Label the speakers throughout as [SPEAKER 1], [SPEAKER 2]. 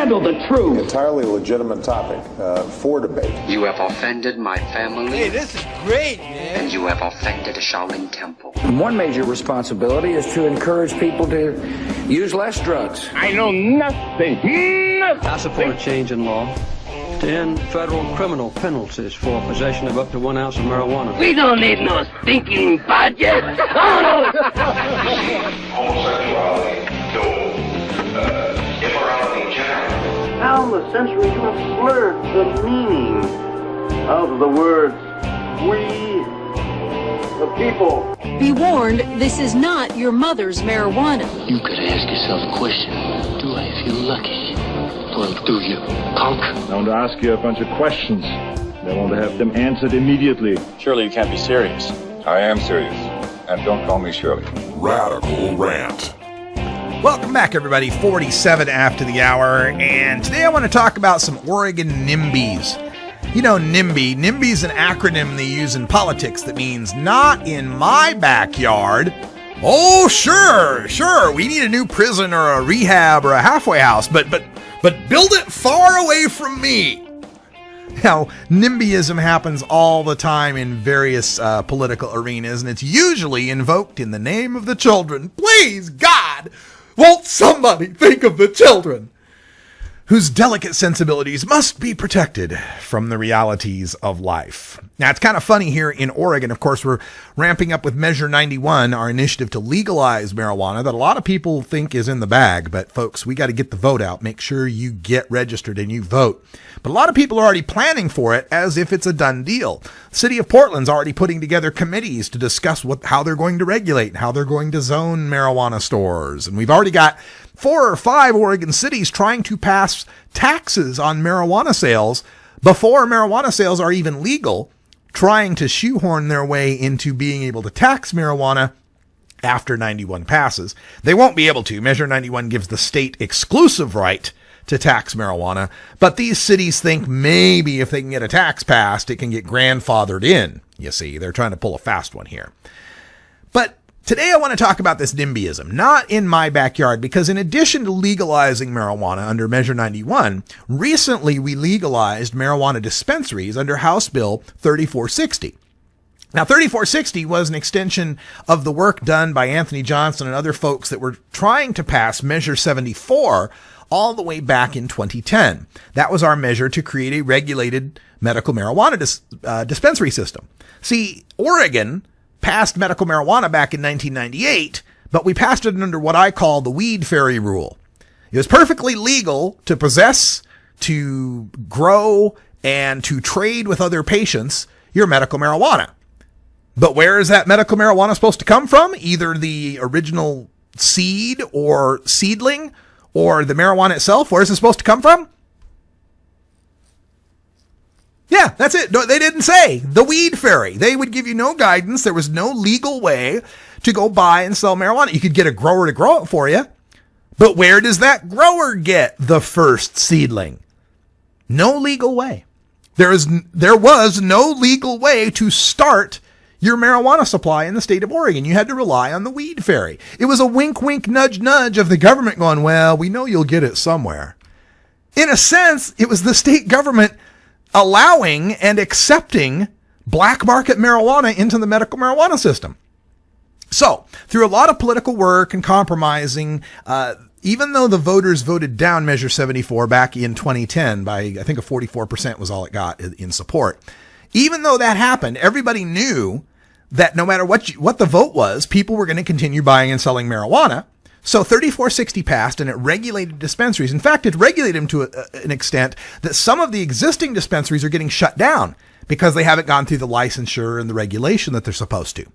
[SPEAKER 1] handle the truth.
[SPEAKER 2] Entirely legitimate topic for debate.
[SPEAKER 3] You have offended my family.
[SPEAKER 4] Hey, this is great, man.
[SPEAKER 3] And you have offended a Shaolin temple.
[SPEAKER 1] One major responsibility is to encourage people to use less drugs.
[SPEAKER 5] I know nothing.
[SPEAKER 6] I support a change in law to end federal criminal penalties for possession of up to 1 ounce of marijuana.
[SPEAKER 5] We don't need no stinking budget.
[SPEAKER 7] Homosexuality, immorality generally.
[SPEAKER 8] How in the century you have slurred the meaning of the words we, the people.
[SPEAKER 9] Be warned, this is not your mother's marijuana.
[SPEAKER 10] You could ask yourself a question. Do I feel lucky? Well, do you, punk?
[SPEAKER 11] I want to ask you a bunch of questions. I want to have them answered immediately.
[SPEAKER 12] Surely you can't be serious.
[SPEAKER 7] I am serious. And don't call me Shirley.
[SPEAKER 13] Radical Rant.
[SPEAKER 14] Welcome back, everybody. 47 after the hour. And today I want to talk about some Oregon NIMBYs. You know, NIMBY. NIMBY is an acronym they use in politics that means not in my backyard. Oh, sure. We need a new prison or a rehab or a halfway house, but build it far away from me. Now, NIMBYism happens all the time in various political arenas, and it's usually invoked in the name of the children. Please, God, won't somebody think of the children whose delicate sensibilities must be protected from the realities of life. Now, it's kind of funny here in Oregon. Of course, we're ramping up with Measure 91, our initiative to legalize marijuana that a lot of people think is in the bag. But folks, we got to get the vote out. Make sure you get registered and you vote. But a lot of people are already planning for it as if it's a done deal. The city of Portland's already putting together committees to discuss how they're going to regulate and how they're going to zone marijuana stores. And we've already got 4 or 5 Oregon cities trying to pass taxes on marijuana sales before marijuana sales are even legal, trying to shoehorn their way into being able to tax marijuana after 91 passes. They won't be able to. Measure 91 gives the state exclusive right to tax marijuana, but these cities think maybe if they can get a tax passed, it can get grandfathered in. You see, they're trying to pull a fast one here. But today I want to talk about this NIMBYism, not in my backyard, because in addition to legalizing marijuana under Measure 91, recently we legalized marijuana dispensaries under House Bill 3460. Now, 3460 was an extension of the work done by Anthony Johnson and other folks that were trying to pass Measure 74 all the way back in 2010. That was our measure to create a regulated medical marijuana dispensary system. See, Oregon passed medical marijuana back in 1998, but we passed it under what I call the weed fairy rule. It was perfectly legal to possess, to grow, and to trade with other patients your medical marijuana. But where is that medical marijuana supposed to come from? Either the original seed or seedling or the marijuana itself. Where is it supposed to come from? Yeah, that's it. No, they didn't say. The weed fairy. They would give you no guidance. There was no legal way to go buy and sell marijuana. You could get a grower to grow it for you. But where does that grower get the first seedling? No legal way. There was no legal way to start your marijuana supply in the state of Oregon. You had to rely on the weed fairy. It was a wink, wink, nudge, nudge of the government going, well, we know you'll get it somewhere. In a sense, it was the state government allowing and accepting black market marijuana into the medical marijuana system. So, through a lot of political work and compromising, even though the voters voted down Measure 74 back in 2010 by, I think, 44% was all it got in support. Even though that happened, everybody knew that no matter what the vote was, people were going to continue buying and selling marijuana. So 3460 passed, and it regulated dispensaries. In fact, it regulated them to an extent that some of the existing dispensaries are getting shut down because they haven't gone through the licensure and the regulation that they're supposed to.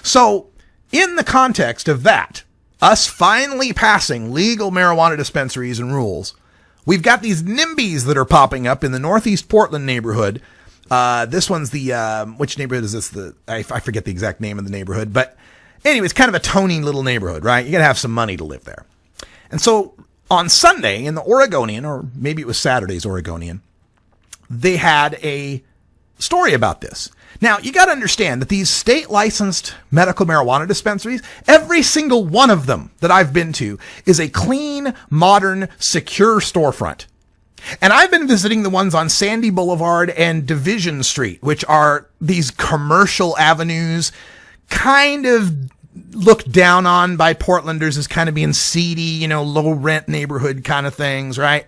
[SPEAKER 14] So in the context of that, us finally passing legal marijuana dispensaries and rules, we've got these NIMBYs that are popping up in the Northeast Portland neighborhood. This one's the, which neighborhood is this? I forget the exact name of the neighborhood, but anyway, it's kind of a toning little neighborhood, right? You gotta have some money to live there. And so on Sunday in the Oregonian, or maybe it was Saturday's Oregonian, they had a story about this. Now, you gotta understand that these state licensed medical marijuana dispensaries, every single one of them that I've been to is a clean, modern, secure storefront. And I've been visiting the ones on Sandy Boulevard and Division Street, which are these commercial avenues, kind of looked down on by Portlanders as kind of being seedy, low rent neighborhood kind of things, right?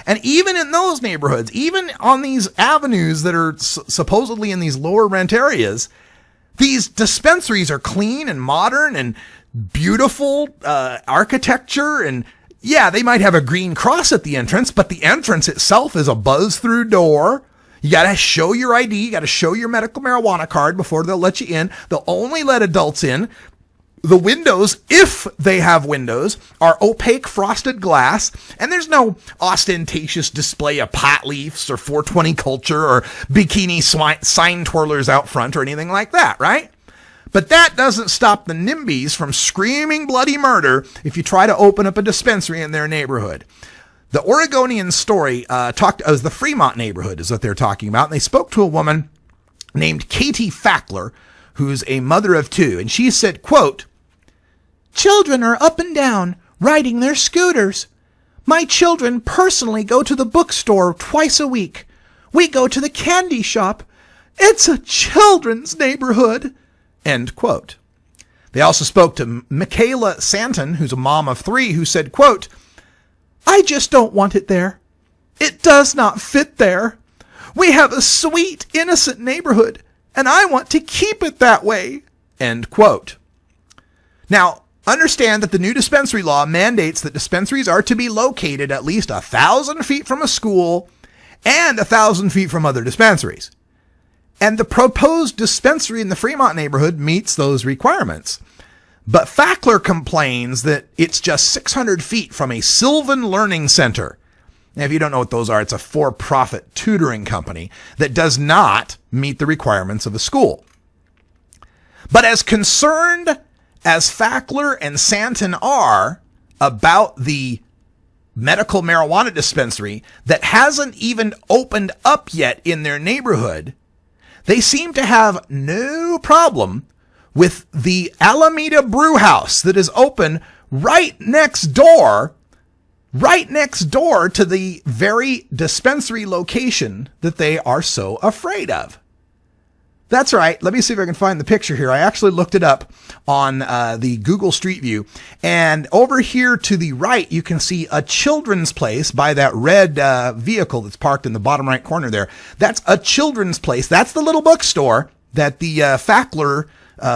[SPEAKER 14] And even in those neighborhoods, even on these avenues that are supposedly in these lower rent areas, these dispensaries are clean and modern and beautiful architecture. And yeah, they might have a green cross at the entrance, but the entrance itself is a buzz-through door. You got to show your ID. You got to show your medical marijuana card before they'll let you in. They'll only let adults in. The windows, if they have windows, are opaque frosted glass, and there's no ostentatious display of pot leaves or 420 culture or bikini sign twirlers out front or anything like that, right? But that doesn't stop the NIMBYs from screaming bloody murder if you try to open up a dispensary in their neighborhood. The Oregonian story as the Fremont neighborhood is what they're talking about, and they spoke to a woman named Katie Fackler, who's a mother of two, and she said, quote, "Children are up and down, riding their scooters. My children personally go to the bookstore twice a week. We go to the candy shop. It's a children's neighborhood." End quote. They also spoke to Michaela Santon, who's a mom of three, who said, quote, "I just don't want it there. It does not fit there. We have a sweet, innocent neighborhood, and I want to keep it that way." End quote. Now, understand that the new dispensary law mandates that dispensaries are to be located at least 1,000 feet from a school and 1,000 feet from other dispensaries. And the proposed dispensary in the Fremont neighborhood meets those requirements. But Fackler complains that it's just 600 feet from a Sylvan Learning Center. Now, if you don't know what those are, it's a for-profit tutoring company that does not meet the requirements of a school. But as concerned as Fackler and Santon are about the medical marijuana dispensary that hasn't even opened up yet in their neighborhood, they seem to have no problem with the Alameda Brew House that is open right next door to the very dispensary location that they are so afraid of. That's right. Let me see if I can find the picture here. I actually looked it up on the Google Street View. And over here to the right, you can see a children's place by that red vehicle that's parked in the bottom right corner there. That's a children's place. That's the little bookstore that the Fackler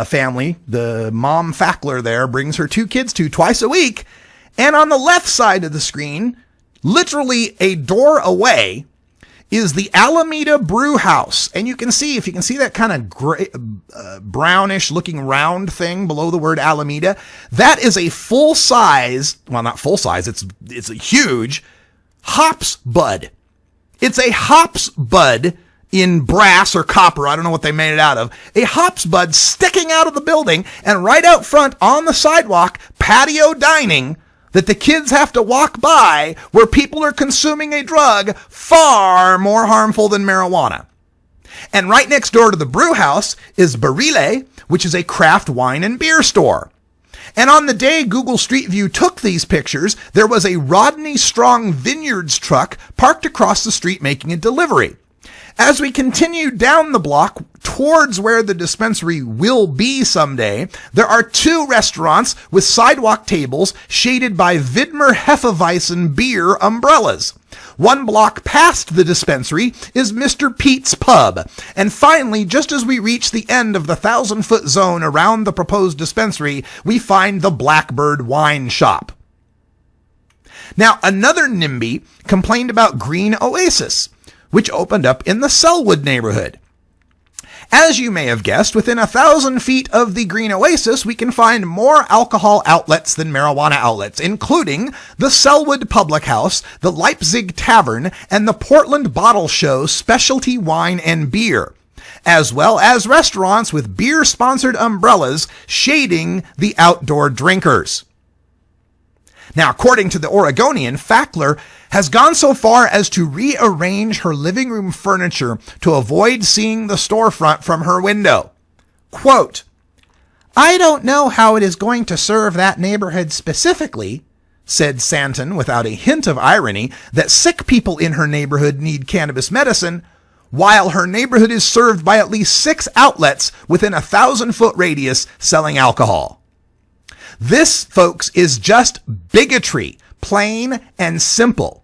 [SPEAKER 14] family, the mom Fackler there, brings her two kids to twice a week. And on the left side of the screen, literally a door away, is the Alameda Brew House. And you can see, if you can see that kind of gray, brownish looking round thing below the word Alameda, that is a full size, well, not full size, it's a huge hops bud. It's a hops bud in brass or copper. I don't know what they made it out of. A hops bud sticking out of the building, and right out front on the sidewalk, patio dining that the kids have to walk by, where people are consuming a drug far more harmful than marijuana. And right next door to the brew house is Barile, which is a craft wine and beer store. And on the day Google Street View took these pictures, there was a Rodney Strong Vineyards truck parked across the street making a delivery. As we continue down the block towards where the dispensary will be someday, there are two restaurants with sidewalk tables shaded by Widmer Hefeweizen beer umbrellas. One block past the dispensary is Mr. Pete's Pub. And finally, just as we reach the end of the 1,000-foot zone around the proposed dispensary, we find the Blackbird Wine Shop. Now, another NIMBY complained about Green Oasis, which opened up in the Sellwood neighborhood. As you may have guessed, within 1,000 feet of the Green Oasis, we can find more alcohol outlets than marijuana outlets, including the Sellwood Public House, the Leipzig Tavern, and the Portland Bottle Show Specialty Wine and Beer, as well as restaurants with beer-sponsored umbrellas shading the outdoor drinkers. Now, according to the Oregonian, Fackler has gone so far as to rearrange her living room furniture to avoid seeing the storefront from her window. Quote, "I don't know how it is going to serve that neighborhood specifically," said Santon without a hint of irony, that sick people in her neighborhood need cannabis medicine, while her neighborhood is served by at least 6 outlets within a 1,000-foot radius selling alcohol. This, folks, is just bigotry, plain and simple.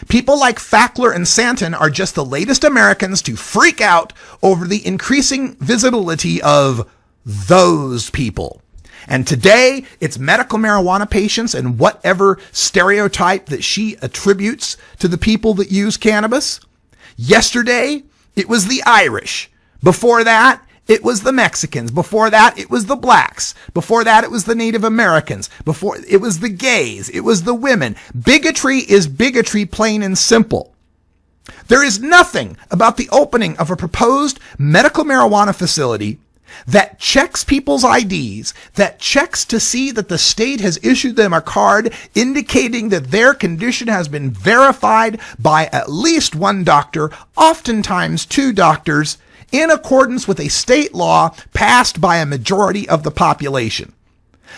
[SPEAKER 14] People like Fackler and Santon are just the latest Americans to freak out over the increasing visibility of those people. And today, it's medical marijuana patients and whatever stereotype that she attributes to the people that use cannabis. Yesterday, it was the Irish. Before that, it was the Mexicans. Before that, it was the blacks. Before that, it was the Native Americans. Before, it was the gays. It was the women. Bigotry is bigotry, plain and simple. There is nothing about the opening of a proposed medical marijuana facility that checks people's IDs, that checks to see that the state has issued them a card indicating that their condition has been verified by at least one doctor, oftentimes 2 doctors, in accordance with a state law passed by a majority of the population.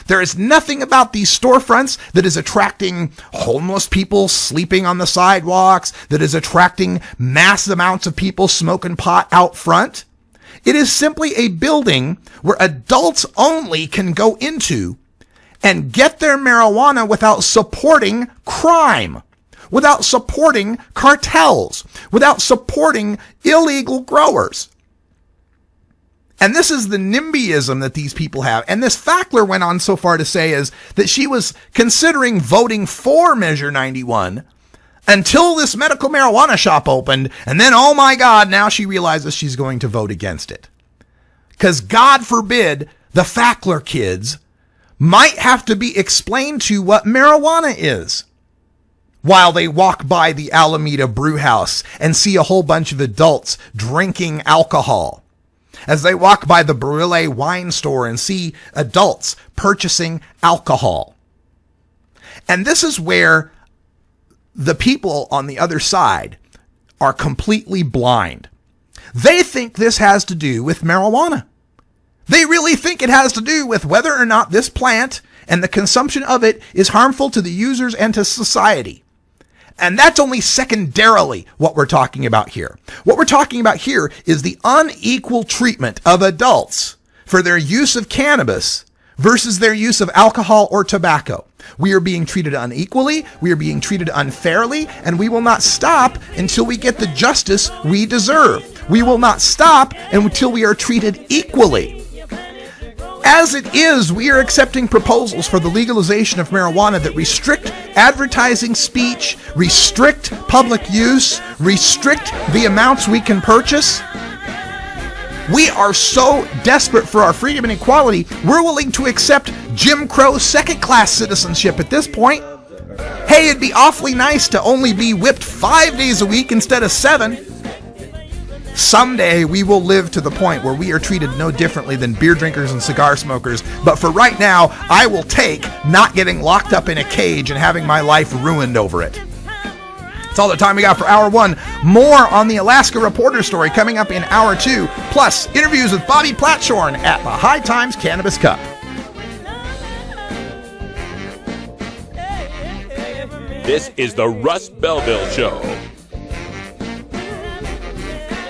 [SPEAKER 14] There is nothing about these storefronts that is attracting homeless people sleeping on the sidewalks, that is attracting massive amounts of people smoking pot out front. It is simply a building where adults only can go into and get their marijuana without supporting crime, without supporting cartels, without supporting illegal growers. And this is the NIMBYism that these people have. And this Fackler went on so far to say is that she was considering voting for Measure 91 until this medical marijuana shop opened, and then, oh my God, now she realizes she's going to vote against it. Because God forbid the Fackler kids might have to be explained to what marijuana is while they walk by the Alameda Brew House and see a whole bunch of adults drinking alcohol. As they walk by the Brulee wine store and see adults purchasing alcohol. And this is where the people on the other side are completely blind. They think this has to do with marijuana. They really think it has to do with whether or not this plant and the consumption of it is harmful to the users and to society. And that's only secondarily what we're talking about here. What we're talking about here is the unequal treatment of adults for their use of cannabis versus their use of alcohol or tobacco. We are being treated unequally, we are being treated unfairly, and we will not stop until we get the justice we deserve. We will not stop until we are treated equally. As it is, we are accepting proposals for the legalization of marijuana that restrict advertising speech, restrict public use, restrict the amounts we can purchase. We are so desperate for our freedom and equality, we're willing to accept Jim Crow second-class citizenship at this point. Hey, it'd be awfully nice to only be whipped 5 days a week instead of 7. Someday we will live to the point where we are treated no differently than beer drinkers and cigar smokers, but for right now, I will take not getting locked up in a cage and having my life ruined over it. That's all the time we got for Hour 1. More on the Alaska Reporter story coming up in Hour 2, plus interviews with Bobby Platshorn at the High Times Cannabis Cup.
[SPEAKER 12] This is the Russ Belville Show.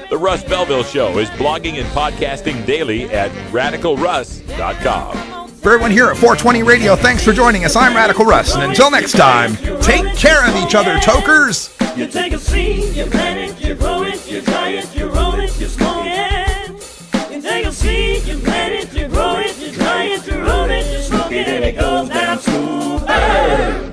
[SPEAKER 12] The Russ Belville Show is blogging and podcasting daily at RadicalRuss.com.
[SPEAKER 14] For everyone here at 420 Radio, thanks for joining us. I'm Radical Russ, and until next time, take care of each other, tokers.
[SPEAKER 15] You take a seed, you plant it, you grow it, you dry it, you roll it, you smoke it. You take a seed, you plant it, you grow it, you dry it, you roll it, you smoke it, and it goes down smooth.